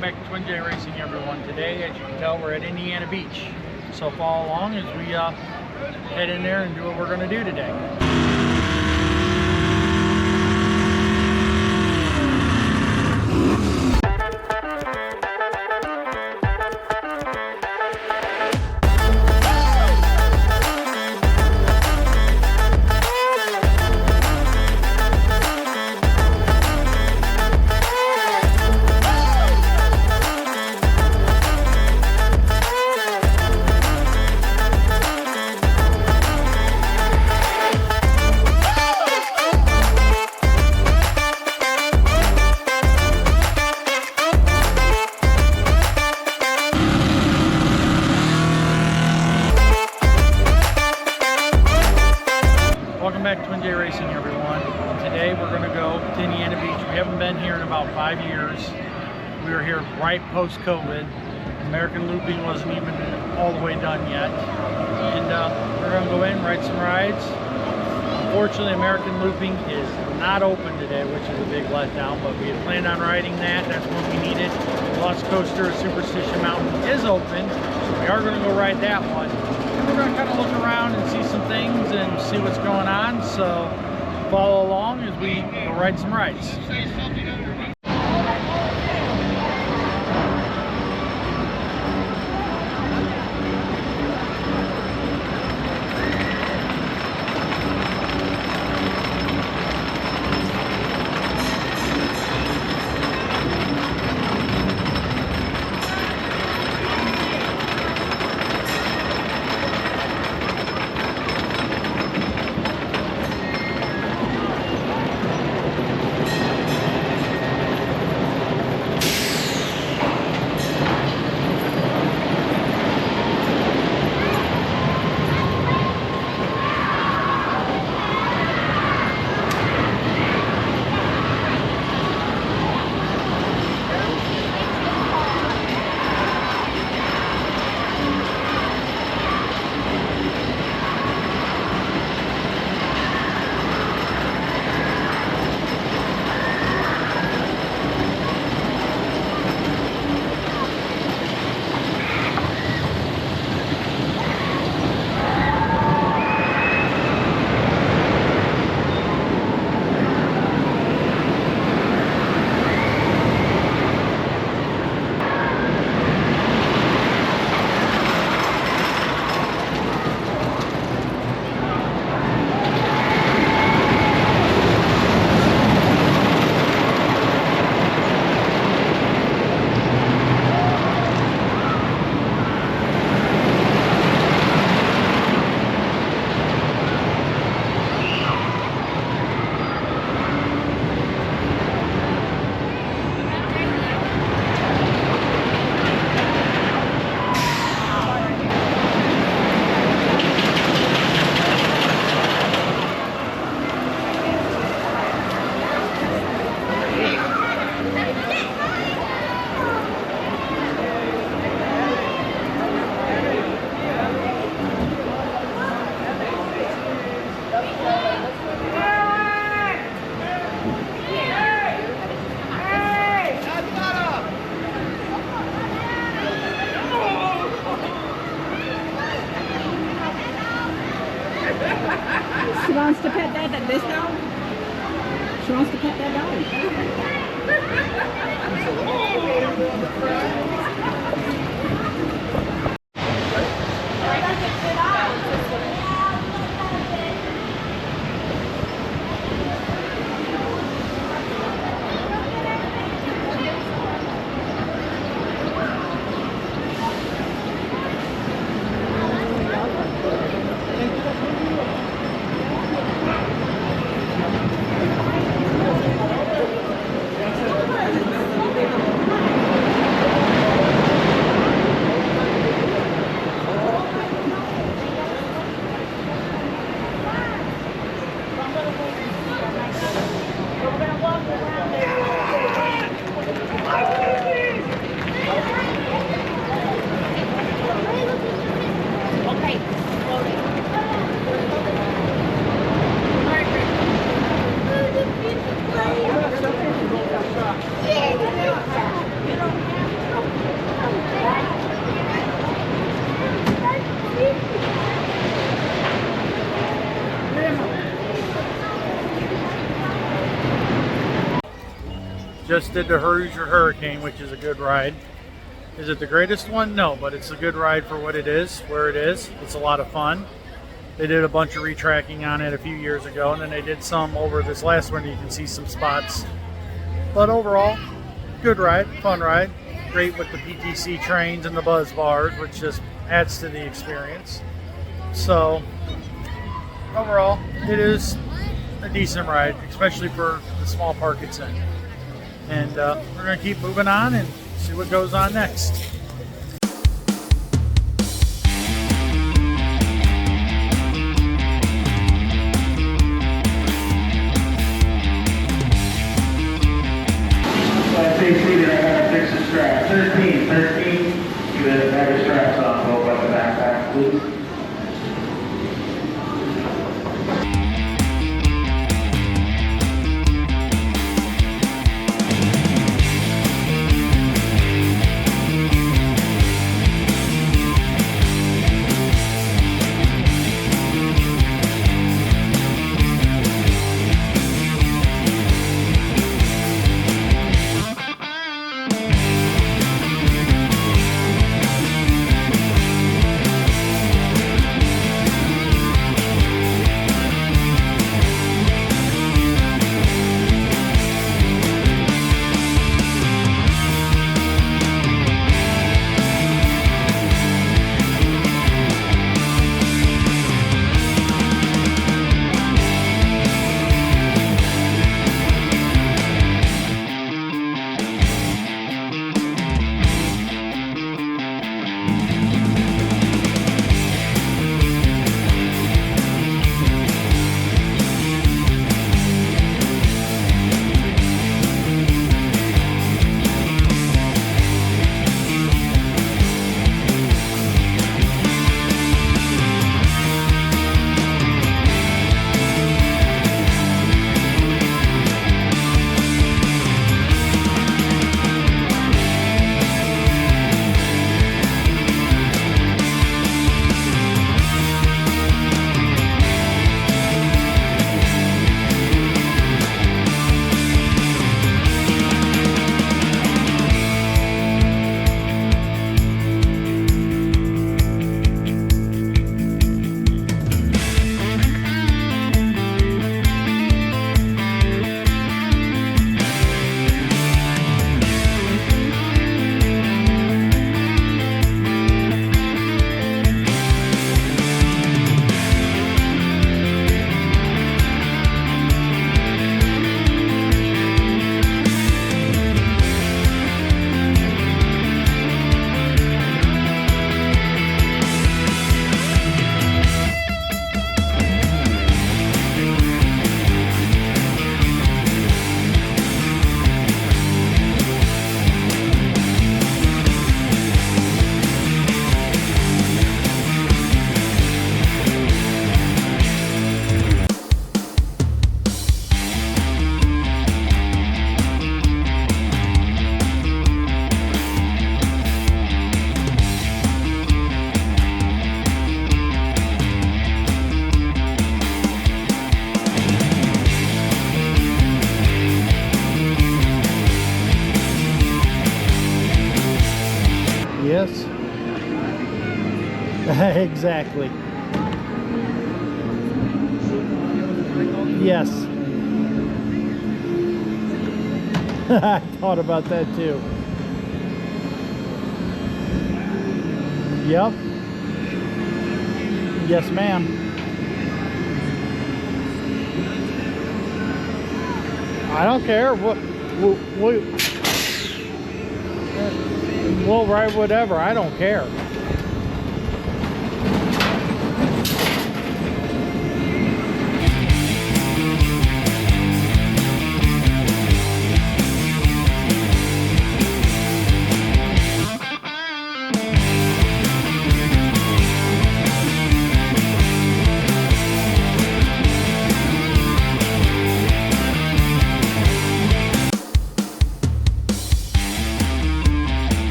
Welcome back to Twin J Racing, everyone. Today, as you can tell, we're at Indiana Beach. So follow along as we head in there and do what we're going to do today. Welcome back to Twin J Racing, everyone. Today we're going to go to Indiana Beach. We haven't been here in about 5 years. We were here right post-COVID. American Looping wasn't even all the way done yet. And we're going to go in, ride some rides. Unfortunately, American Looping is not open today, which is a big letdown, but we had planned on riding that. That's when we need it. Velocicoaster at Superstition Mountain is open. We are going to go ride that one. We're going to kind of look around and see some things and see what's going on, so follow along as we go ride some rides. She wants to pet this dog? She wants to pet that dog. just did the Hoosier Hurricane, which is a good ride. Is it the greatest one? No, but it's a good ride for what it is, where it is. It's a lot of fun. They did a bunch of retracking on it a few years ago, and then they did some over this last one. You can see some spots. But overall, good ride, fun ride. Great with the PTC trains and the buzz bars, which just adds to the experience. So overall, it is a decent ride, especially for the small park it's in. And we're going to keep moving on and see what goes on next. Stay seated, I gotta fix the strap. 13, you better have your straps on, go by the backpack, please. Yes. Exactly. Yes. I thought about that too. Yep. Yes, ma'am. I don't care. We'll ride whatever. I don't care.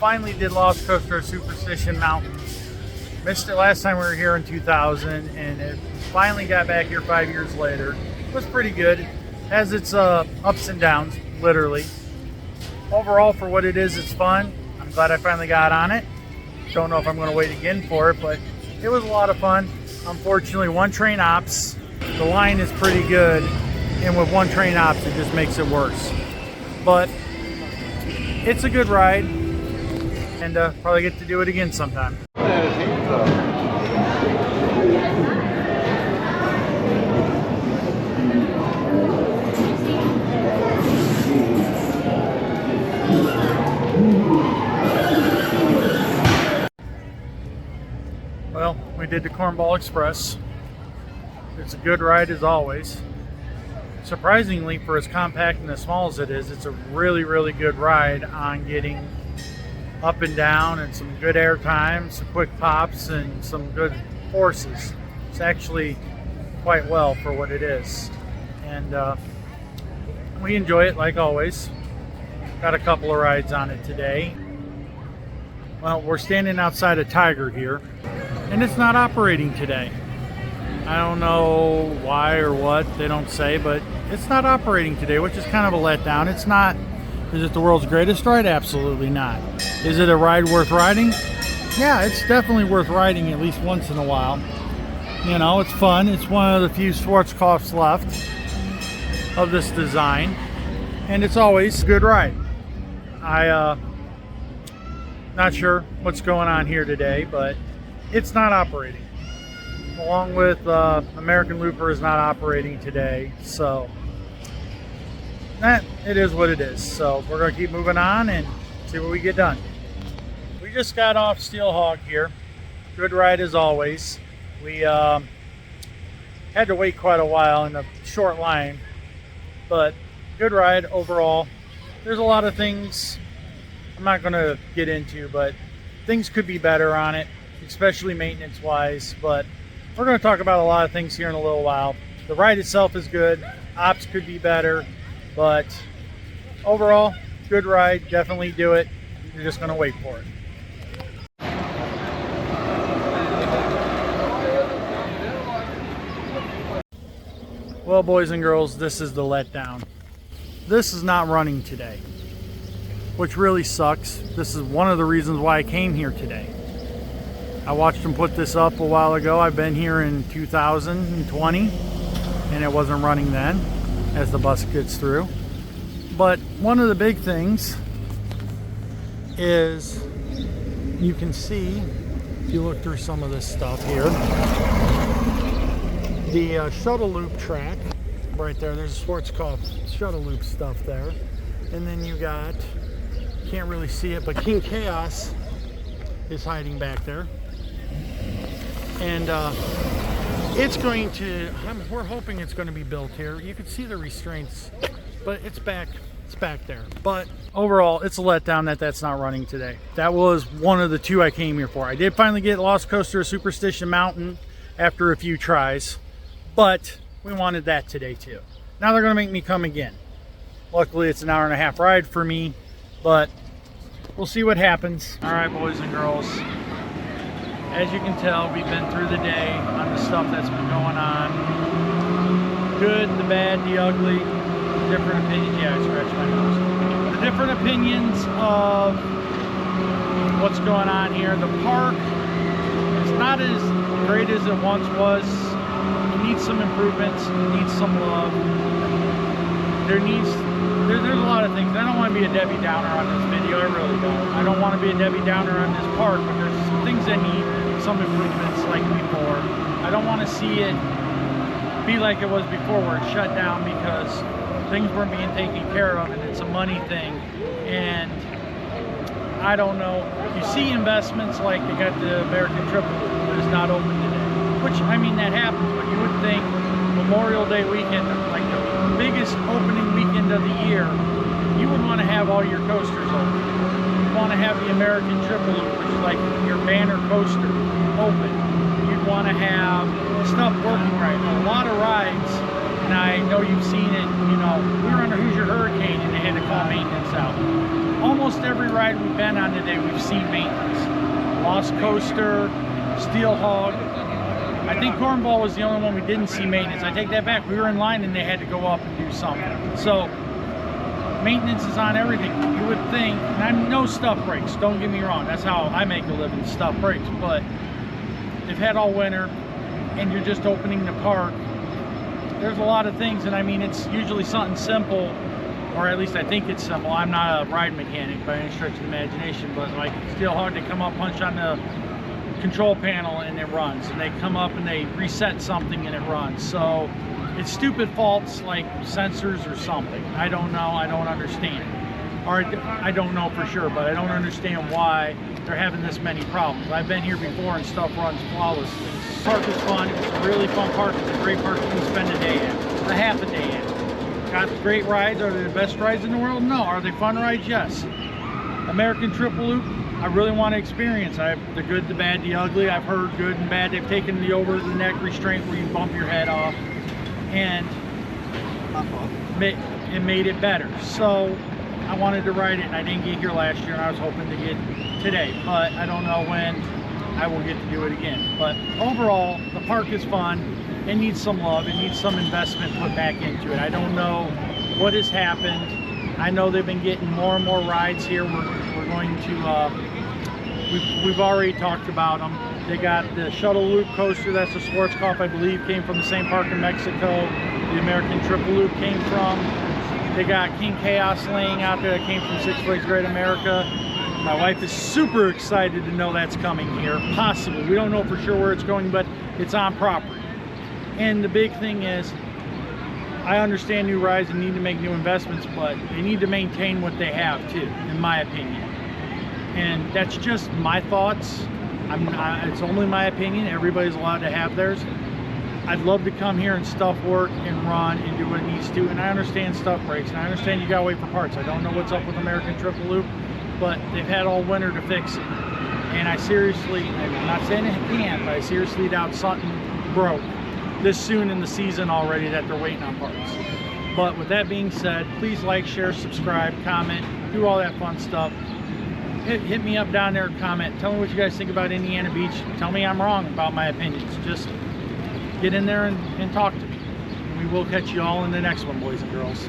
finally did Lost Coaster at Superstition Mountain. Missed it last time we were here in 2000, and it finally got back here 5 years later. It was pretty good. Has its ups and downs, literally. Overall, for what it is, it's fun. I'm glad I finally got on it. Don't know if I'm going to wait again for it, but it was a lot of fun. Unfortunately, one train ops. The line is pretty good, and with one train ops, it just makes it worse. But it's a good ride, and probably get to do it again sometime. Well, we did the Cornball Express. It's a good ride as always. Surprisingly, for as compact and as small as it is, it's a really, really good ride on getting up and down, and some good air time, some quick pops, and some good forces. It's actually quite well for what it is. And we enjoy it like always. Got a couple of rides on it today. Well, we're standing outside of Tiger here, and it's not operating today. I don't know why or what, they don't say, but it's not operating today, which is kind of a letdown. It's not. Is it the world's greatest ride? Absolutely not. Is it a ride worth riding? Yeah, it's definitely worth riding at least once in a while. You know, it's fun. It's one of the few Schwarzkopfs left of this design, and it's always a good ride. Not sure what's going on here today, but it's not operating. Along with American Looper is not operating today, so it is what it is. So we're going to keep moving on and see what we get done. We just got off Steel Hog here. Good ride as always. We had to wait quite a while in a short line, but good ride overall. There's a lot of things I'm not going to get into, but things could be better on it, especially maintenance wise. But we're going to talk about a lot of things here in a little while. The ride itself is good. Ops could be better, but overall, good ride. Definitely do it. You're just going to wait for it. Well, boys and girls, this is the letdown. This is not running today, which really sucks. This is one of the reasons why I came here today. I watched them put this up a while ago. I've been here in 2020, and it wasn't running then as the bus gets through. But one of the big things is you can see, if you look through some of this stuff here, the shuttle loop track right there. There's Schwarzkopf shuttle loop stuff there. And then you got, can't really see it, but King Chaos is hiding back there. And it's going to, we're hoping it's going to be built here. You can see the restraints, but it's back there. But overall, it's a letdown that's not running today. That was one of the two I came here for. I did finally get Lost Coaster Superstition Mountain after a few tries, but we wanted that today too. Now they're going to make me come again. Luckily, it's an hour-and-a-half ride for me, but we'll see what happens. All right, boys and girls. As you can tell, we've been through the day on the stuff that's been going on. Good, the bad, the ugly, different opinions. Yeah, I scratched my nose. The different opinions of what's going on here. The park is not as great as it once was. It needs some improvements. It needs some love. There's a lot of things. I don't want to be a Debbie Downer on this video. I really don't. I don't want to be a Debbie Downer on this park, but there's some things that need some improvements like before. I don't want to see it be like it was before, where it's shut down because things weren't being taken care of, and it's a money thing. And I don't know. You see investments like they got the American Triple Loop, but it's not open today. Which, I mean, that happens, but you would think Memorial Day weekend, like the biggest opening weekend of the year, you would want to have all your coasters open. You'd want to have the American Triple Loop, which is like your banner coaster, open. You'd want to have stuff working right. A lot of rides and I know you've seen it, you know, we were under Hoosier Hurricane and they had to call maintenance out. Almost every ride we've been on today, we've seen maintenance. Lost Coaster, Steel Hog. I think Cornball was the only one we didn't see maintenance. I take that back. We were in line and they had to go up and do something. So maintenance is on everything. You would think, and I know stuff breaks, don't get me wrong. That's how I make a living, stuff breaks. But they've had all winter and you're just opening the park. There's a lot of things, and I mean, it's usually something simple, or at least I think it's simple. I'm not a ride mechanic by any stretch of the imagination, but like Steel Hog, they come up, punch on the control panel and it runs, and they come up and they reset something and it runs. So it's stupid faults like sensors or something. I don't know, I don't understand, or I don't know for sure, but I don't understand why they're having this many problems. I've been here before and stuff runs flawlessly. The park is fun. It's a really fun park. It's a great park you can spend a day at, a half a day at. Got great rides. Are they the best rides in the world? No. Are they fun rides? Yes. American Triple Loop, I really want to experience. I have the good, the bad, the ugly. I've heard good and bad. They've taken the over the neck restraint where you bump your head off, and it made it better. So I wanted to ride it, and I didn't get here last year, and I was hoping to get today, but I don't know when I will get to do it again. But overall, the park is fun. It needs some love. It needs some investment put back into it. I don't know what has happened. I know they've been getting more and more rides here. We're going to, we've already talked about them. They got the Shuttle Loop coaster, that's the Schwarzkopf, I believe, came from the same park in Mexico. The American Triple Loop came from. They got King Chaos laying out there that came from Six Flags Great America. My wife is super excited to know that's coming here, possibly. We don't know for sure where it's going, but it's on property. And the big thing is, I understand new rides and need to make new investments, but they need to maintain what they have too, in my opinion. And that's just my thoughts. It's only my opinion. Everybody's allowed to have theirs. I'd love to come here and stuff work and run and do what it needs to. And I understand stuff breaks, and I understand you gotta wait for parts. I don't know what's up with American Triple Loop, but they've had all winter to fix it. And I seriously, I'm not saying it can't, but I seriously doubt something broke this soon in the season already that they're waiting on parts. But with that being said, please like, share, subscribe, comment, do all that fun stuff. Hit me up down there, comment. Tell me what you guys think about Indiana Beach. Tell me I'm wrong about my opinions. Just get in there and talk to me. We will catch you all in the next one, boys and girls.